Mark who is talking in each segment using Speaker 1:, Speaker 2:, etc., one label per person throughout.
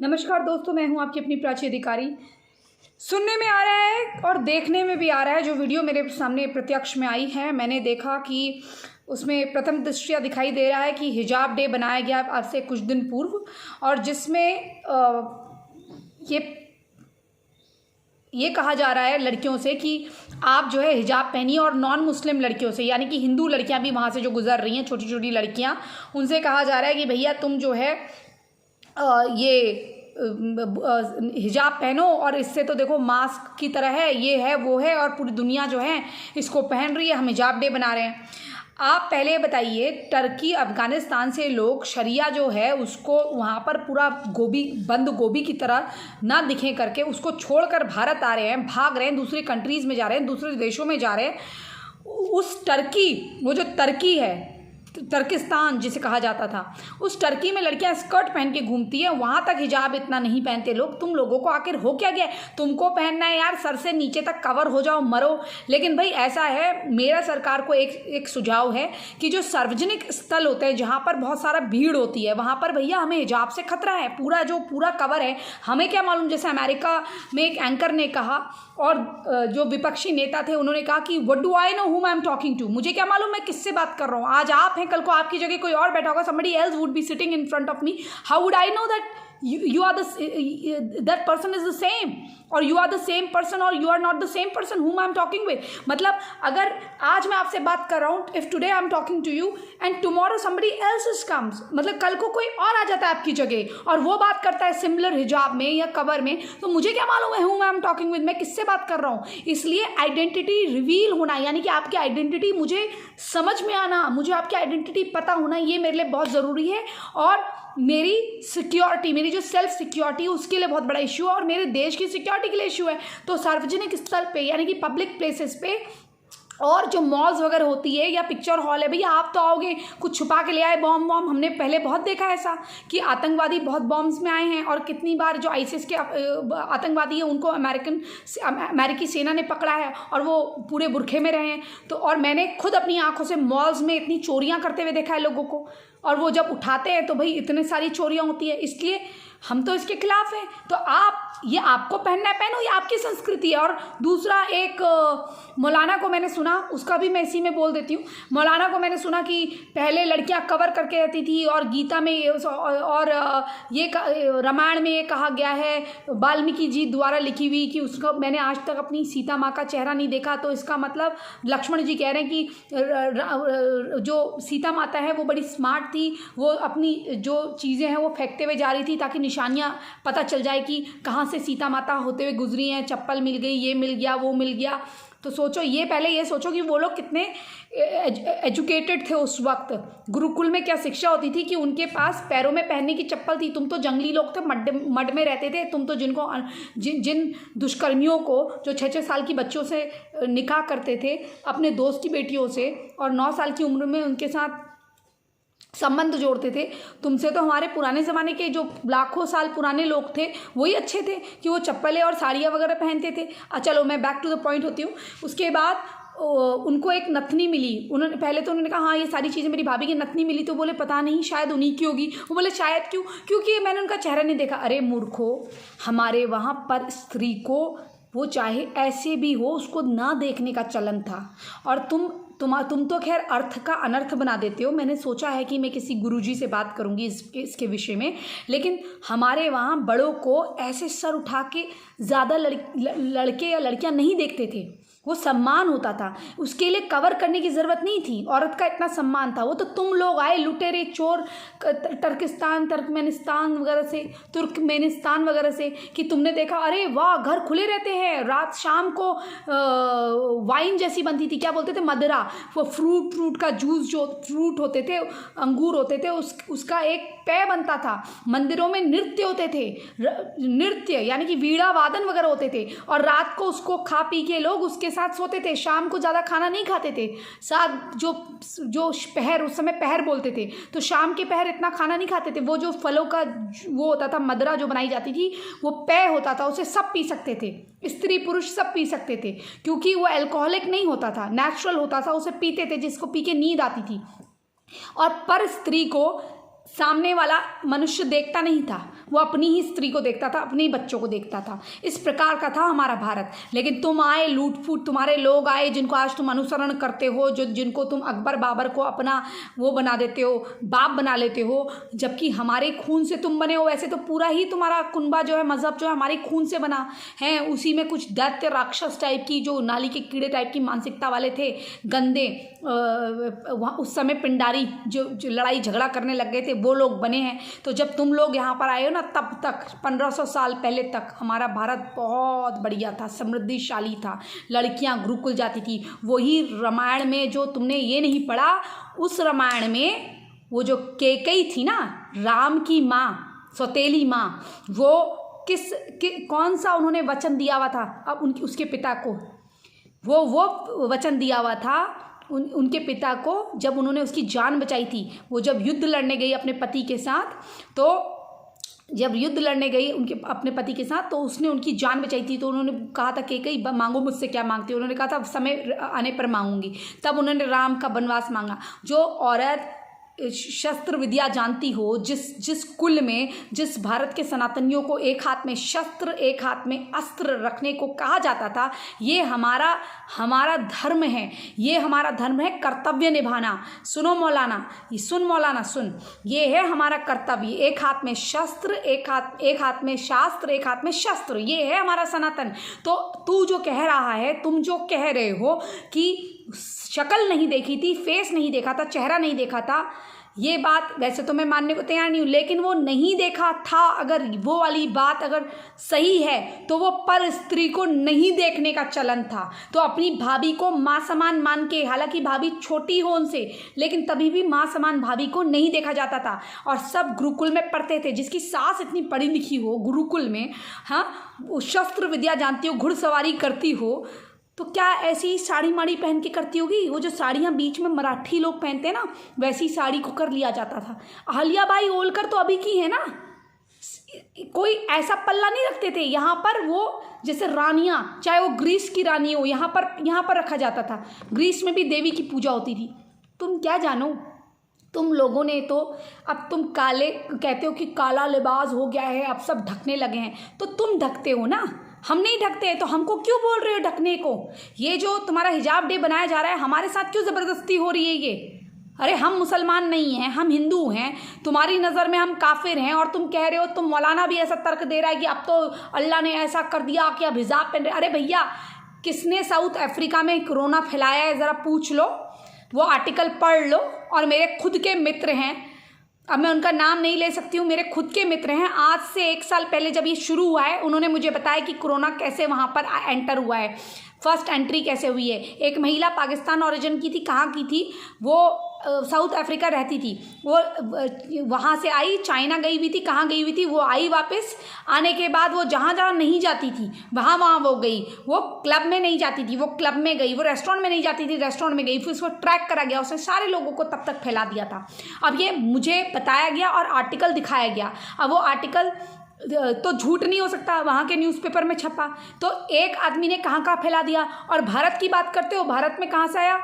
Speaker 1: नमस्कार दोस्तों, मैं हूं आपकी अपनी प्राची अधिकारी। सुनने में आ रहा है और देखने में भी आ रहा है, जो वीडियो मेरे सामने प्रत्यक्ष में आई है, मैंने देखा कि उसमें प्रथम दृष्टया दिखाई दे रहा है कि हिजाब डे बनाया गया आज से कुछ दिन पूर्व, और जिसमें ये कहा जा रहा है लड़कियों से कि आप जो है हिजाब पहनिए, और नॉन मुस्लिम लड़कियों से यानी कि हिंदू लड़कियां भी वहाँ से जो गुजर रही हैं, छोटी छोटी लड़कियां, उनसे कहा जा रहा है कि भैया तुम जो है ये हिजाब पहनो, और इससे तो देखो मास्क की तरह है, ये है वो है, और पूरी दुनिया जो है इसको पहन रही है, हम हिजाब डे बना रहे हैं। आप पहले बताइए, टर्की अफ़गानिस्तान से लोग शरिया जो है उसको वहाँ पर पूरा बंद गोभी की तरह ना दिखे करके उसको छोड़कर भारत आ रहे हैं, भाग रहे हैं, दूसरे कंट्रीज़ में जा रहे हैं, दूसरे देशों में जा रहे हैं। उस टर्की, वो जो टर्की है, तुर्किस्तान जिसे कहा जाता था, उस टर्की में लड़कियां स्कर्ट पहन के घूमती है, वहाँ तक हिजाब इतना नहीं पहनते लोग। तुम लोगों को आखिर हो क्या गया? तुमको पहनना है यार, सर से नीचे तक कवर हो जाओ, मरो। लेकिन भाई ऐसा है, मेरा सरकार को एक सुझाव है कि जो सार्वजनिक स्थल होते हैं जहाँ पर बहुत सारा भीड़ होती है, वहाँ पर भैया हमें हिजाब से खतरा है, पूरा कवर है। हमें क्या मालूम, जैसे अमेरिका में एक एंकर ने कहा, और जो विपक्षी नेता थे उन्होंने कहा कि what do I know whom I am talking to, मुझे क्या मालूम मैं किससे बात कर रहा हूँ। आज आप हैं, कल को आपकी जगह कोई और बैठा होगा, somebody else would be sitting in front of me. How would I know that you are that person is the same, or you are the same person, or you are not the same person whom I am talking with? मतलब अगर आज मैं आपसे बात कर रहा हूँ, if today I am talking to you and tomorrow somebody else comes, मतलब कल को कोई और आ जाता है आपकी जगह और वो बात करता है सिमिलर हिजाब में या कवर में, तो मुझे क्या मालूम है whom I am talking with, मैं किससे बात कर रहा हूँ। इसलिए आइडेंटिटी रिवील होना, यानी कि आपकी आइडेंटिटी मुझे समझ में आना, मुझे आपकी आइडेंटिटी पता होना, ये मेरे लिए बहुत ज़रूरी है। और मेरी सिक्योरिटी, मेरी जो सेल्फ सिक्योरिटी, उसके लिए बहुत बड़ा इशू है, और मेरे देश की सिक्योरिटी के लिए इशू है। तो सार्वजनिक स्थल पे यानी कि पब्लिक प्लेसेस पे, और जो मॉल्स वगैरह होती है या पिक्चर हॉल है, भैया आप तो आओगे कुछ छुपा के ले आए बॉम्ब, हमने पहले बहुत देखा है ऐसा कि आतंकवादी बहुत बॉम्ब्स में आए हैं, और कितनी बार जो आईसिस के आतंकवादी है उनको अमेरिकी सेना ने पकड़ा है और वो पूरे बुरखे में रहे हैं। तो और मैंने खुद अपनी आंखों से मॉल्स में इतनी चोरियां करते हुए देखा है लोगों को, और वो जब उठाते हैं तो भाई इतनी सारी चोरियां होती है। इसलिए हम तो इसके खिलाफ हैं। तो ये आपको पहनना है पहनो, ये आपकी संस्कृति है। और दूसरा, एक मौलाना को मैंने सुना, उसका भी मैं इसी में बोल देती हूँ। मौलाना को मैंने सुना कि पहले लड़कियां कवर करके रहती थी, और गीता में और ये रामायण में ये कहा गया है, वाल्मीकि जी द्वारा लिखी हुई, कि उसका मैंने आज तक अपनी सीता माँ का चेहरा नहीं देखा। तो इसका मतलब लक्ष्मण जी कह रहे हैं कि जो सीता माता है वो बड़ी स्मार्ट थी, वो अपनी जो चीज़ें हैं वो फेंकते हुए जा रही थी ताकि निशानियाँ पता चल जाए कि कहाँ से सीता माता होते हुए गुजरी हैं, चप्पल मिल गई, ये मिल गया, वो मिल गया। तो सोचो, ये पहले ये सोचो कि वो लोग कितने एजुकेटेड थे उस वक्त। गुरुकुल में क्या शिक्षा होती थी कि उनके पास पैरों में पहनने की चप्पल थी। तुम तो जंगली लोग थे, मड में रहते थे। तुम तो जिन दुष्कर्मियों को, जो 6-6 साल की बच्चों से निकाह करते थे, अपने दोस्त की बेटियों से, और 9 साल की उम्र में उनके साथ संबंध जोड़ते थे, तुमसे तो हमारे पुराने ज़माने के जो लाखों साल पुराने लोग थे वही अच्छे थे कि वो चप्पलें और साड़ियाँ वगैरह पहनते थे। चलो मैं बैक टू द पॉइंट होती हूँ। उसके बाद उनको एक नथनी मिली। उन्होंने पहले तो उन्होंने कहा हाँ ये सारी चीज़ें मेरी भाभी की नथनी मिली, तो बोले पता नहीं शायद उन्हीं की होगी। वो बोले शायद क्यों? क्योंकि मैंने उनका चेहरा नहीं देखा। अरे मूर्खो, हमारे वहाँ पर स्त्री को वो चाहे ऐसे भी हो उसको ना देखने का चलन था, और तुम तो खैर अर्थ का अनर्थ बना देते हो। मैंने सोचा है कि मैं किसी गुरुजी से बात करूंगी इसके विषय में, लेकिन हमारे वहाँ बड़ों को ऐसे सर उठा के ज़्यादा लड़के या लड़कियाँ नहीं देखते थे, वो सम्मान होता था। उसके लिए कवर करने की ज़रूरत नहीं थी, औरत का इतना सम्मान था। वो तो तुम लोग आए लुटेरे चोर तुर्कमेनिस्तान वगैरह से कि तुमने देखा अरे वाह घर खुले रहते हैं, रात शाम को वाइन जैसी बनती थी, क्या बोलते थे, मदरा, वो फ्रूट का जूस, जो फ्रूट होते थे, अंगूर होते थे, उसका एक पेय बनता था। मंदिरों में नृत्य होते थे, नृत्य यानी कि वीणा वादन वगैरह होते थे, और रात को उसको खा पी के लोग उसके साथ सोते थे। शाम को ज़्यादा खाना नहीं खाते थे, साथ जो पहर, उस समय पहर बोलते थे, तो शाम के पहर इतना खाना नहीं खाते थे। वो जो फलों का वो होता था, मदरा जो बनाई जाती थी, वो पेय होता था, उसे सब पी सकते थे, स्त्री पुरुष सब पी सकते थे, क्योंकि वो अल्कोहलिक नहीं होता था, नेचुरल होता था, उसे पीते थे, जिसको पी के नींद आती थी। और पर स्त्री को सामने वाला मनुष्य देखता नहीं था, वो अपनी ही स्त्री को देखता था, अपने ही बच्चों को देखता था। इस प्रकार का था हमारा भारत। लेकिन तुम आए, लूट फूट तुम्हारे लोग आए जिनको आज तुम अनुसरण करते हो, जिनको तुम अकबर बाबर को अपना वो बना देते हो, बाप बना लेते हो, जबकि हमारे खून से तुम बने हो। वैसे तो पूरा ही तुम्हारा कुनबा जो है, मजहब जो है, हमारे खून से बना है। उसी में कुछ दैत्य राक्षस टाइप की, जो नाली के कीड़े टाइप की मानसिकता वाले थे, गंदे, वहाँ उस समय पिंडारी जो लड़ाई झगड़ा करने लग गए थे, वो लोग बने हैं। तो जब तुम लोग यहाँ पर आए हो ना, तब तक 1500 साल पहले तक हमारा भारत बहुत बढ़िया था, समृद्धिशाली था, लड़कियाँ गुरुकुल जाती थी। वही रामायण में जो तुमने ये नहीं पढ़ा, उस रामायण में वो जो कैकेयी थी ना, राम की माँ, सौतेली माँ, वो कौन सा उन्होंने वचन दिया हुआ था अब उसके पिता को, वो वचन दिया हुआ था उनके पिता को, जब उन्होंने उसकी जान बचाई थी। वो जब युद्ध लड़ने गई अपने पति के साथ, तो जब युद्ध लड़ने गई अपने पति के साथ, तो उसने उनकी जान बचाई थी। तो उन्होंने कहा था कि कई मांगो मुझसे क्या मांगती हो। उन्होंने कहा था समय आने पर मांगूंगी। तब उन्होंने राम का वनवास मांगा। जो औरत शस्त्र विद्या जानती हो, जिस कुल में, जिस भारत के सनातनियों को एक हाथ में शस्त्र एक हाथ में अस्त्र रखने को कहा जाता था, ये हमारा धर्म है, ये हमारा धर्म है कर्तव्य निभाना। सुनो मौलाना, सुन मौलाना सुन, ये है हमारा कर्तव्य। एक हाथ में शस्त्र, एक हाथ में शास्त्र, एक हाथ में शस्त्र, ये है हमारा सनातन। तो तू जो कह रहा है, तुम जो कह रहे हो कि शक्ल नहीं देखी थी, फेस नहीं देखा था, चेहरा नहीं देखा था, ये बात वैसे तो मैं मानने को तैयार नहीं हूँ, लेकिन वो नहीं देखा था। अगर वो वाली बात अगर सही है तो वो पर स्त्री को नहीं देखने का चलन था। तो अपनी भाभी को माँ समान मान के, हालांकि भाभी छोटी हो उनसे, लेकिन तभी भी माँ समान भाभी को नहीं देखा जाता था। और सब गुरुकुल में पढ़ते थे। जिसकी सास इतनी पढ़ी लिखी हो गुरुकुल में, हाँ, वो शस्त्र विद्या जानती हो, घुड़सवारी करती हो, तो क्या ऐसी ही साड़ी माड़ी पहन के करती होगी? वो जो साड़ियाँ बीच में मराठी लोग पहनते हैं ना, वैसी साड़ी को कर लिया जाता था। अहल्याबाई होलकर तो अभी की है ना, कोई ऐसा पल्ला नहीं रखते थे। यहाँ पर वो जैसे रानियाँ, चाहे वो ग्रीस की रानी हो, यहाँ पर रखा जाता था। ग्रीस में भी देवी की पूजा होती थी। तुम क्या जानो, तुम लोगों ने तो, अब तुम काले कहते हो कि काला लिबास हो गया है, अब सब ढकने लगे हैं, तो तुम ढकते हो ना, हम नहीं ढकते, तो हमको क्यों बोल रहे हो ढकने को? ये जो तुम्हारा हिजाब डे बनाया जा रहा है, हमारे साथ क्यों ज़बरदस्ती हो रही है ये? अरे हम मुसलमान नहीं हैं, हम हिंदू हैं, तुम्हारी नज़र में हम काफिर हैं, और तुम कह रहे हो, तुम मौलाना भी ऐसा तर्क दे रहा है कि अब तो अल्लाह ने ऐसा कर दिया कि अब हिजाब पहन रहे। अरे भैया, किसने साउथ अफ्रीका में कोरोना फैलाया है, ज़रा पूछ लो, वो आर्टिकल पढ़ लो। और मेरे खुद के मित्र हैं, अब मैं उनका नाम नहीं ले सकती हूँ, मेरे खुद के मित्र हैं, आज से 1 साल पहले जब ये शुरू हुआ है, उन्होंने मुझे बताया कि कोरोना कैसे वहाँ पर एंटर हुआ है, फर्स्ट एंट्री कैसे हुई है। एक महिला पाकिस्तान ओरिजिन की थी, कहाँ की थी वो, साउथ अफ्रीका रहती थी, वो वहाँ से आई, चाइना गई हुई थी, कहाँ गई हुई थी, वो आई वापस। आने के बाद वो जहाँ जहाँ नहीं जाती थी वहाँ वो गई। वो क्लब में नहीं जाती थी, वो क्लब में गई। वो रेस्टोरेंट में नहीं जाती थी, रेस्टोरेंट में गई। फिर उसको ट्रैक करा गया, उसने सारे लोगों को तब तक फैला दिया था। अब ये मुझे बताया गया और आर्टिकल दिखाया गया। अब वो आर्टिकल तो झूठ नहीं हो सकता, वहाँ के न्यूज़पेपर में छपा, तो एक आदमी ने कहाँ फैला दिया। और भारत की बात करते हो, भारत में कहाँ से आया,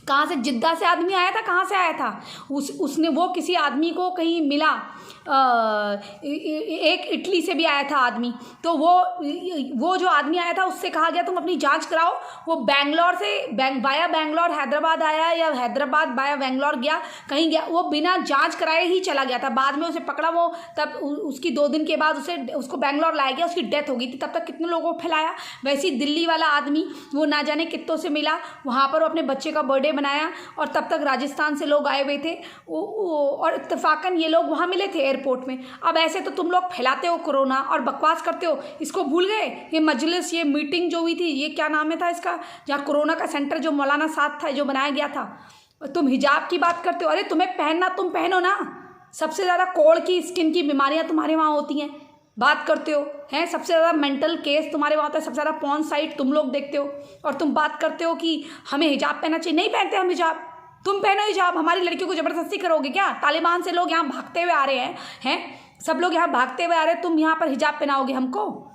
Speaker 1: कहाँ से, जिद्दा से आदमी आया था, कहाँ से आया था, उसने वो किसी आदमी को कहीं मिला, एक इटली से भी आया था आदमी, तो वो जो आदमी आया था उससे कहा गया तुम अपनी जांच कराओ। वो बैंगलोर से वाया बैंगलोर हैदराबाद आया, या हैदराबाद वाया बैंगलोर गया, कहीं गया, वो बिना जांच कराए ही चला गया था। बाद में उसे पकड़ा, वो तब उसकी 2 दिन के बाद उसको बैंगलोर लाया गया, उसकी डेथ हो गई थी। तब तक कितने लोगों को फैलाया। वैसे ही दिल्ली वाला आदमी, वो ना जाने कितनों से मिला, वहाँ पर वो अपने बच्चे का बर्थडे बनाया, और तब तक राजस्थान से लोग आए हुए थे, और इत्तेफाकन ये लोग वहाँ मिले थे एयरपोर्ट में। अब ऐसे तो तुम लोग फैलाते हो कोरोना और बकवास करते हो, इसको भूल गए? ये मजलिस, ये मीटिंग जो हुई थी, ये क्या नाम है था इसका, जहाँ कोरोना का सेंटर जो मौलाना साथ था, जो बनाया गया था, तुम हिजाब की बात करते हो। अरे तुम्हें पहनना, तुम पहनो ना। सबसे ज़्यादा कोढ़ की, स्किन की बीमारियाँ तुम्हारे वहाँ होती हैं, बात करते हो हैं। सबसे ज़्यादा मेंटल केस तुम्हारे वहाँ होता है, सबसे ज़्यादा पॉर्न साइट तुम लोग देखते हो, और तुम बात करते हो कि हमें हिजाब पहनना चाहिए। नहीं पहनते हम हिजाब, तुम पहनो हिजाब। हमारी लड़कियों को ज़बरदस्ती करोगे क्या? तालिबान से लोग यहाँ भागते हुए आ रहे हैं, सब लोग यहाँ भागते हुए आ रहे हैं, तुम यहाँ पर हिजाब पहनाओगे हमको?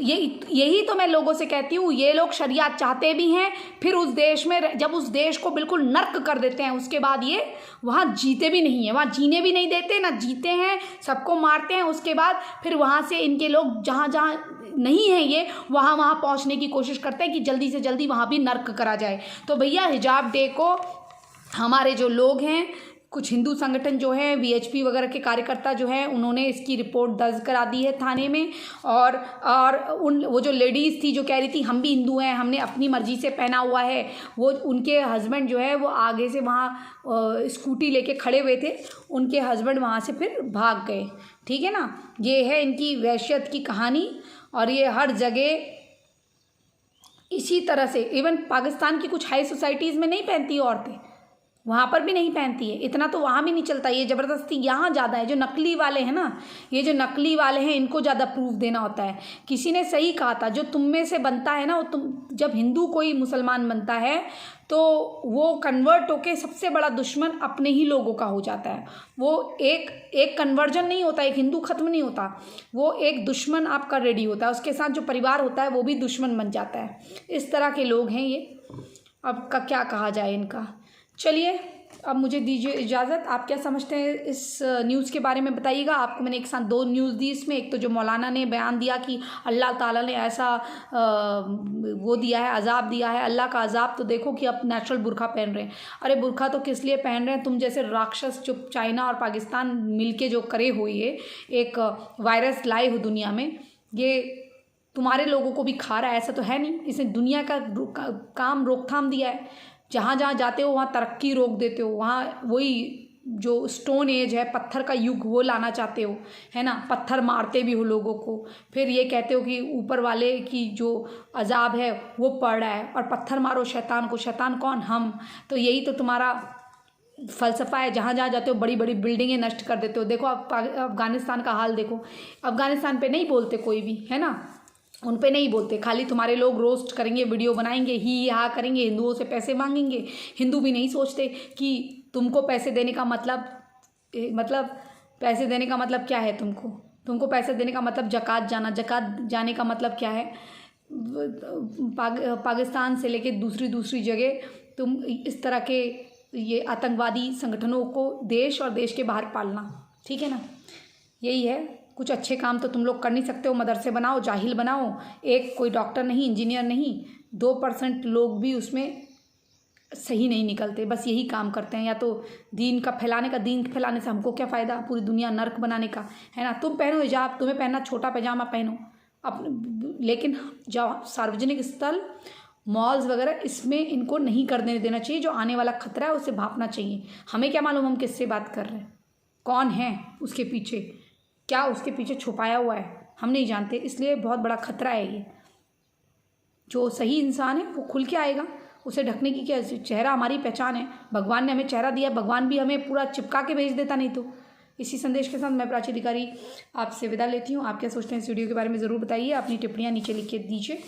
Speaker 1: यही तो मैं लोगों से कहती हूँ, ये लोग शरियत चाहते भी हैं, फिर उस देश में जब उस देश को बिल्कुल नर्क कर देते हैं उसके बाद ये वहाँ जीते भी नहीं हैं, वहाँ जीने भी नहीं देते, ना जीते हैं, सबको मारते हैं। उसके बाद फिर वहाँ से इनके लोग जहाँ जहाँ नहीं है ये वहाँ पहुँचने की कोशिश करते हैं कि जल्दी से जल्दी वहाँ भी नर्क करा जाए। तो भैया हिजाब डे को हमारे जो लोग हैं, कुछ हिंदू संगठन जो है, वीएचपी वगैरह के कार्यकर्ता जो हैं, उन्होंने इसकी रिपोर्ट दर्ज करा दी है थाने में। और वो जो लेडीज़ थी जो कह रही थी हम भी हिंदू हैं, हमने अपनी मर्जी से पहना हुआ है, वो उनके हस्बैंड जो है वो आगे से वहाँ स्कूटी लेके खड़े हुए थे, उनके हस्बैंड वहाँ से फिर भाग गए। ठीक है ना, ये है इनकी वहशत की कहानी। और ये हर जगह इसी तरह से, इवन पाकिस्तान की कुछ हाई सोसाइटीज़ में नहीं पहनती औरतें, वहाँ पर भी नहीं पहनती है, इतना तो वहाँ भी नहीं चलता। ये ज़बरदस्ती यहाँ ज़्यादा है। जो नकली वाले हैं ना, ये जो नकली वाले हैं, इनको ज़्यादा प्रूफ देना होता है। किसी ने सही कहा था, जो तुम में से बनता है ना, वो तुम जब हिंदू कोई मुसलमान बनता है तो वो कन्वर्ट होके सबसे बड़ा दुश्मन अपने ही लोगों का हो जाता है। वो एक कन्वर्जन नहीं होता, एक हिंदू ख़त्म नहीं होता, वो एक दुश्मन आपका रेडी होता है, उसके साथ जो परिवार होता है वो भी दुश्मन बन जाता है। इस तरह के लोग हैं ये। अब का क्या कहा जाए इनका। चलिए अब मुझे दीजिए इजाज़त। आप क्या समझते हैं इस न्यूज़ के बारे में बताइएगा। आपको मैंने एक साथ 2 न्यूज़ दी इसमें। एक तो जो मौलाना ने बयान दिया कि अल्लाह ताला ने ऐसा वो दिया है, अजाब दिया है। अल्लाह का अजाब तो देखो कि अब नेचुरल बुरखा पहन रहे हैं। अरे बुरखा तो किस लिए पहन रहे हैं? तुम जैसे राक्षस जो चाइना और पाकिस्तान मिलके जो करे हो, ये एक वायरस लाए हो दुनिया में, ये तुम्हारे लोगों को भी खा रहा है, ऐसा तो है नहीं। इसने दुनिया का काम रोकथाम दिया है। जहाँ जहाँ जाते हो वहाँ तरक्की रोक देते हो, वहाँ वही जो स्टोन एज है, पत्थर का युग, वो लाना चाहते हो, है ना। पत्थर मारते भी हो लोगों को, फिर ये कहते हो कि ऊपर वाले की जो अजाब है वो पड़ रहा है, और पत्थर मारो शैतान को। शैतान कौन? हम। तो यही तो तुम्हारा फ़लसफ़ा है। जहाँ जहाँ जाते हो बड़ी बड़ी बिल्डिंगें नष्ट कर देते हो। देखो अब अफ़गानिस्तान का हाल देखो। अफ़गानिस्तान पे नहीं बोलते कोई भी, है ना, उन पे नहीं बोलते। खाली तुम्हारे लोग रोस्ट करेंगे, वीडियो बनाएंगे, ही हा करेंगे, हिंदुओं से पैसे मांगेंगे। हिंदू भी नहीं सोचते कि तुमको पैसे देने का मतलब पैसे देने का मतलब क्या है। तुमको पैसे देने का मतलब ज़कात जाने का मतलब क्या है। पाकिस्तान से लेके दूसरी जगह तुम इस तरह के ये आतंकवादी संगठनों को देश और देश के बाहर पालना, ठीक है ना। यही है। कुछ अच्छे काम तो तुम लोग कर नहीं सकते हो। मदरसे बनाओ, जाहिल बनाओ, एक कोई डॉक्टर नहीं, इंजीनियर नहीं, 2% लोग भी उसमें सही नहीं निकलते, बस यही काम करते हैं। या तो दीन फैलाने से हमको क्या फ़ायदा, पूरी दुनिया नर्क बनाने का, है ना। तुम पहनो हिजाब, तुम्हें पहनना छोटा पैजामा पहनो लेकिन जब सार्वजनिक स्थल, मॉल्स वगैरह, इसमें इनको नहीं करने देना चाहिए। जो आने वाला खतरा है उसे भापना चाहिए। हमें क्या मालूम हम किससे बात कर रहे हैं, कौन है उसके पीछे, क्या उसके पीछे छुपाया हुआ है, हम नहीं जानते। इसलिए बहुत बड़ा खतरा है ये। जो सही इंसान है वो खुल के आएगा, उसे ढकने की क्या। चेहरा हमारी पहचान है, भगवान ने हमें चेहरा दिया, भगवान भी हमें पूरा चिपका के भेज देता नहीं तो। इसी संदेश के साथ मैं प्राची अधिकारी आपसे विदा लेती हूँ। आप क्या सोचते हैं इस वीडियो के बारे में ज़रूर बताइए, अपनी टिप्पणियाँ नीचे लिख के दीजिए।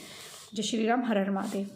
Speaker 1: जय श्री राम, हर हर महादेव।